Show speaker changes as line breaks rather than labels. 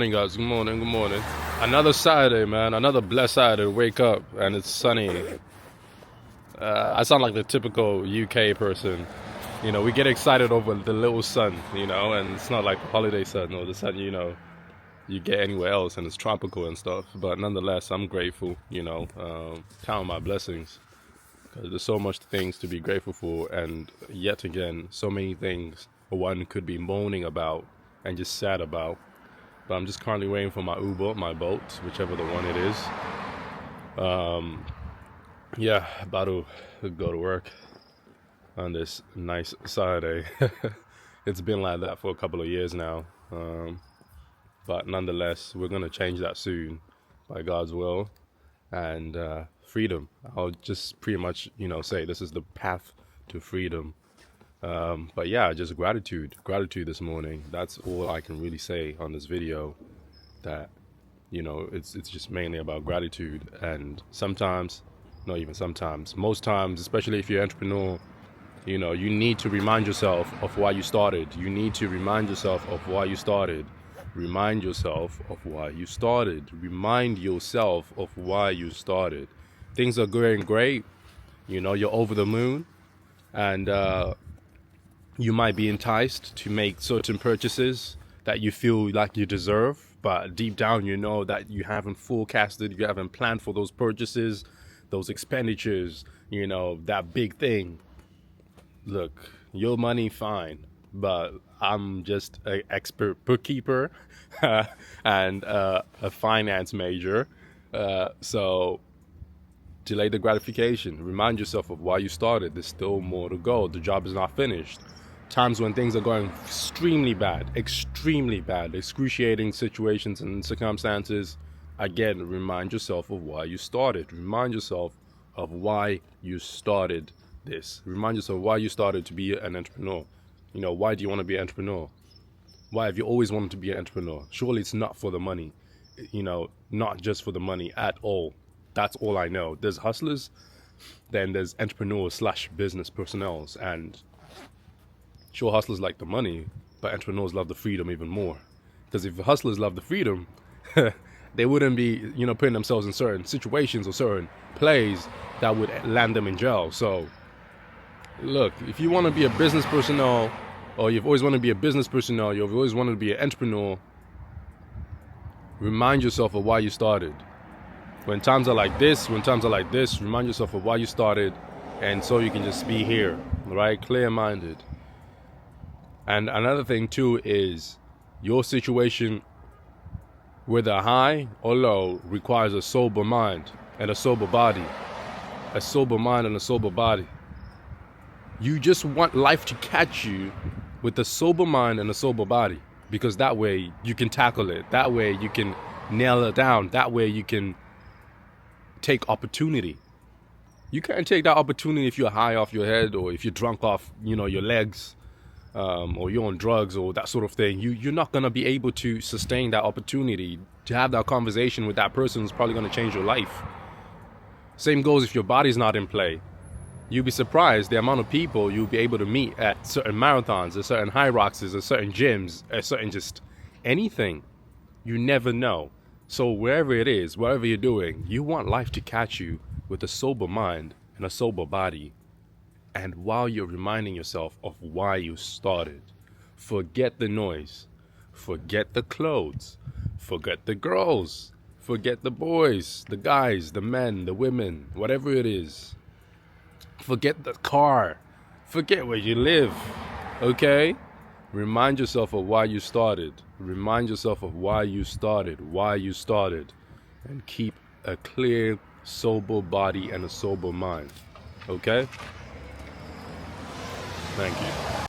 Morning, guys. Good morning. Good morning. Another Saturday, man. Another blessed Saturday to wake up and it's sunny. I sound like the typical UK person. You know, we get excited over the little sun, and it's not like the holiday sun or the sun, you get anywhere else and it's tropical and stuff. But nonetheless, I'm grateful, count my blessings because there's so much things to be grateful for. And yet again, so many things one could be moaning about and just sad about. But I'm just currently waiting for my Uber, my Bolt, whichever the one it is. Yeah, about to go to work on this nice Saturday. It's been like that for a couple of years now. But nonetheless, we're going to change that soon by God's will. And freedom. I'll just pretty much, say this is the path to freedom. But yeah, just gratitude this morning. That's all I can really say on this video, that it's just mainly about gratitude. And sometimes, not even sometimes, most times, especially if you're an entrepreneur, you need to remind yourself of why you started. Remind yourself of why you started. Remind yourself of why you started. Things are going great, you're over the moon, and you might be enticed to make certain purchases that you feel like you deserve, but deep down you know that you haven't forecasted, you haven't planned for those purchases, those expenditures, that big thing. Look, your money fine, but I'm just an expert bookkeeper and a finance major, so delay the gratification. Remind yourself of why you started. There's still more to go. The job is not finished. Times when things are going extremely bad, excruciating situations and circumstances, again, remind yourself of why you started. Remind yourself of why you started this. Remind yourself why you started to be an entrepreneur. Why do you want to be an entrepreneur? Why have you always wanted to be an entrepreneur? Surely it's not for the money, not just for the money at all. That's all I know. There's hustlers, then there's entrepreneurs / business personnels, and sure, hustlers like the money, but entrepreneurs love the freedom even more. Because if hustlers love the freedom, they wouldn't be, putting themselves in certain situations or certain plays that would land them in jail. So, look, if you want to be a business personnel, or you've always wanted to be a business personnel, you've always wanted to be an entrepreneur, remind yourself of why you started. When times are like this, remind yourself of why you started, and so you can just be here, right? Clear-minded. And another thing too is your situation, whether high or low, requires a sober mind and a sober body. A sober mind and a sober body. You just want life to catch you with a sober mind and a sober body, because that way you can tackle it. That way you can nail it down. That way you can take opportunity. You can't take that opportunity if you're high off your head, or if you're drunk off, your legs. Or you're on drugs or that sort of thing. You're not going to be able to sustain that opportunity to have that conversation with that person who's probably going to change your life. Same goes if your body's not in play. You'll be surprised the amount of people you'll be able to meet at certain marathons, at certain high rocks, at certain gyms, at certain just anything. You never know. So wherever it is, whatever you're doing, you want life to catch you with a sober mind and a sober body. And while you're reminding yourself of why you started, forget the noise, forget the clothes, forget the girls, forget the boys, the guys, the men, the women, whatever it is. Forget the car, forget where you live, okay? Remind yourself of why you started. And keep a clear, sober body and a sober mind, okay? Thank you.